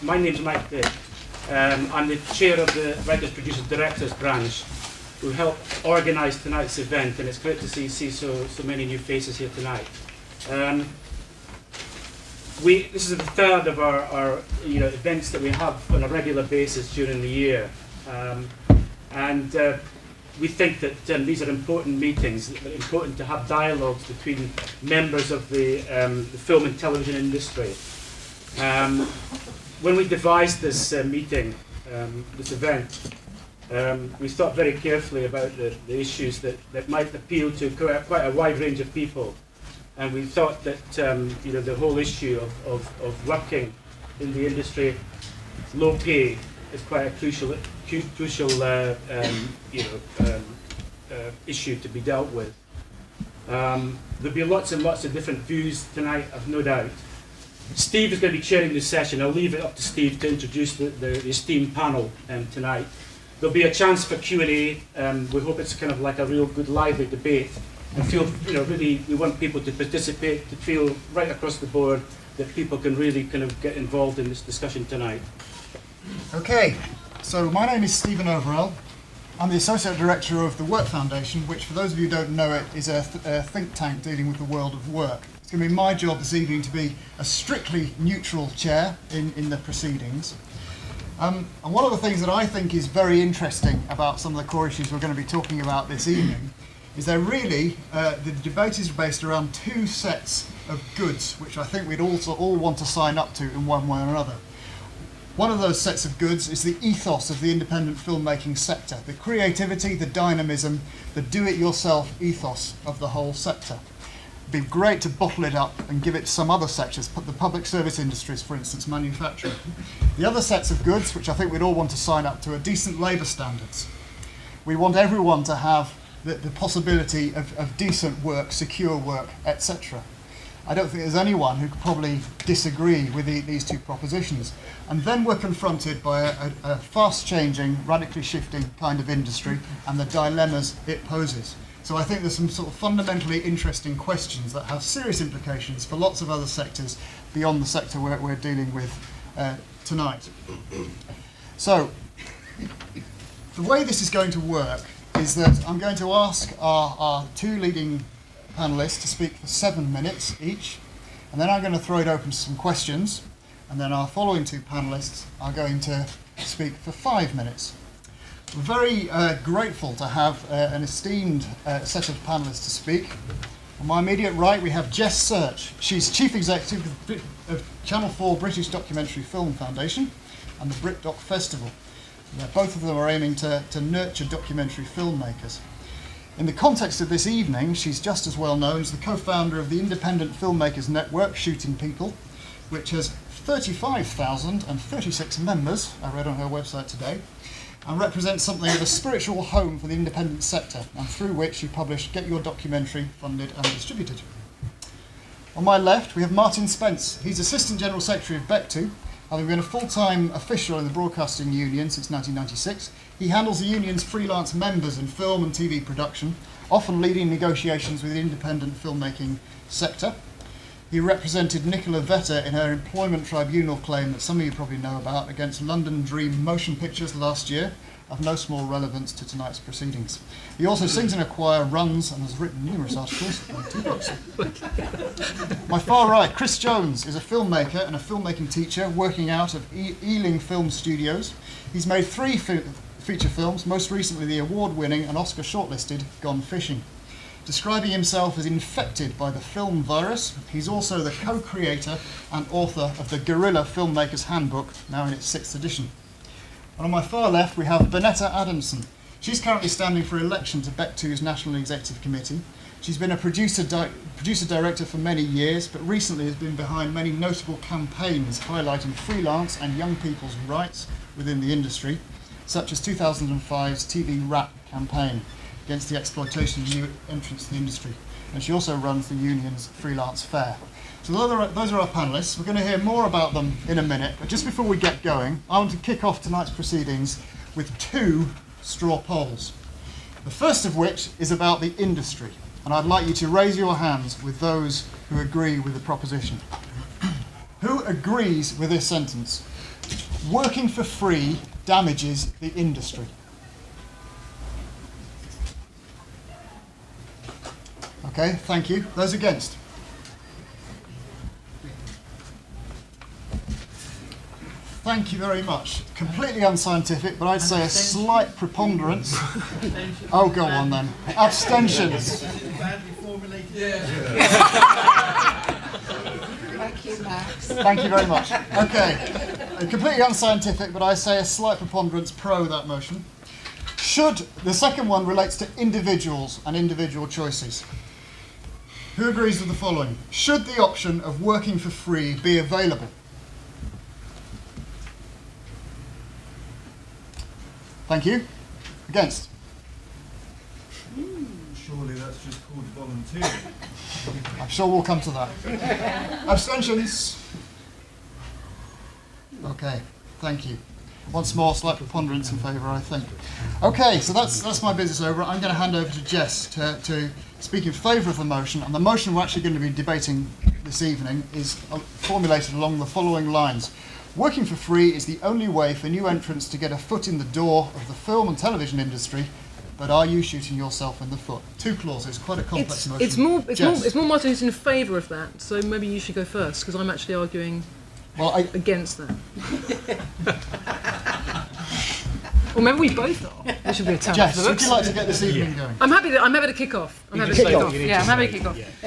My name's Mike Dick. I'm the chair of the Writers, Producers, Directors branch who helped organise tonight's event, and it's great to see so many new faces here tonight. This is the third of our events that we have on a regular basis during the year, and we think that these are important meetings. They're important to have dialogues between members of the film and television industry. When we devised this meeting, this event, we thought very carefully about the issues that might appeal to quite a wide range of people. And we thought that the whole issue of working in the industry, low pay, is quite a crucial issue to be dealt with. There'll be lots and lots of different views tonight, I've no doubt. Steve is going to be chairing this session. I'll leave it up to Steve to introduce the esteemed panel tonight. There'll be a chance for Q&A. We hope it's kind of like a real good lively debate. And really, we want people to participate, to feel right across the board that people can really kind of get involved in this discussion tonight. Okay, so my name is Stephen Overell. I'm the Associate Director of the Work Foundation, which, for those of you who don't know it, is a think tank dealing with the world of work. It's going to be my job this evening to be a strictly neutral chair in the proceedings. And one of the things that I think is very interesting about some of the core issues we're going to be talking about this evening is the debate is based around two sets of goods, which I think we'd also all want to sign up to in one way or another. One of those sets of goods is the ethos of the independent filmmaking sector, the creativity, the dynamism, the do-it-yourself ethos of the whole sector. It'd be great to bottle it up and give it to some other sectors, the public service industries, for instance, manufacturing. The other sets of goods, which I think we'd all want to sign up to, are decent labour standards. We want everyone to have the possibility of decent work, secure work, etc. I don't think there's anyone who could probably disagree with these two propositions. And then we're confronted by a fast-changing, radically shifting kind of industry and the dilemmas it poses. So I think there's some sort of fundamentally interesting questions that have serious implications for lots of other sectors beyond the sector we're dealing with tonight. So the way this is going to work is that I'm going to ask our two leading panellists to speak for 7 minutes each, and then I'm going to throw it open to some questions, and then our following two panellists are going to speak for 5 minutes. We're very grateful to have an esteemed set of panellists to speak. On my immediate right we have Jess Search. She's Chief Executive of Channel 4 British Documentary Film Foundation and the BritDoc Festival. Both of them are aiming to nurture documentary filmmakers. In the context of this evening, she's just as well known as the co-founder of the Independent Filmmakers Network, Shooting People, which has 35,036 members, I read on her website today, and represents something of a spiritual home for the independent sector, and through which she published Get Your Documentary funded and distributed. On my left, we have Martin Spence. He's Assistant General Secretary of BECTU, having been a full-time official in the Broadcasting Union since 1996. He handles the union's freelance members in film and TV production, often leading negotiations with the independent filmmaking sector. He represented Nicola Vetter in her employment tribunal claim that some of you probably know about against London Dream Motion Pictures last year, of no small relevance to tonight's proceedings. He also sings in a choir, runs, and has written numerous articles and 2 books. My far right, Chris Jones is a filmmaker and a filmmaking teacher working out of Ealing Film Studios. He's made 3 feature films, most recently the award-winning and Oscar shortlisted Gone Fishing. Describing himself as infected by the film virus, he's also the co-creator and author of the Guerrilla Filmmaker's Handbook, now in its 6th edition. And on my far left, we have Benetta Adamson. She's currently standing for election to BECTU's National Executive Committee. She's been a producer-director for many years, but recently has been behind many notable campaigns highlighting freelance and young people's rights within the industry, such as 2005's TV Rap campaign against the exploitation of new entrants to the industry. And she also runs the union's freelance fair. So those are our panellists. We're going to hear more about them in a minute, but just before we get going, I want to kick off tonight's proceedings with 2 straw polls. The first of which is about the industry, and I'd like you to raise your hands with those who agree with the proposition. Who agrees with this sentence? Working for free damages the industry. Okay, thank you. Those against? Thank you very much. Completely unscientific, but I'd say a slight preponderance. Oh, go on then. Abstentions. Badly formulated. Thank you, Max. Thank you very much. Okay, completely unscientific, but I say a slight preponderance pro that motion. The second one relates to individuals and individual choices. Who agrees with the following? Should the option of working for free be available? Thank you. Against? Surely that's just called volunteering. I'm sure we'll come to that. Abstentions? Okay, thank you. Once more, slight preponderance in favour, I think. Okay, so that's my business over. I'm going to hand over to Jess to speak in favour of the motion, and the motion we're actually going to be debating this evening is formulated along the following lines. Working for free is the only way for new entrants to get a foot in the door of the film and television industry, but are you shooting yourself in the foot? Two clauses, quite a complex motion. It's more Martin who's in favour of that, so maybe you should go first, because I'm actually arguing against that. Or maybe we both are. This should be a turn. Jess, would you like to get this evening going? I'm happy to kick off. I'm happy to kick off.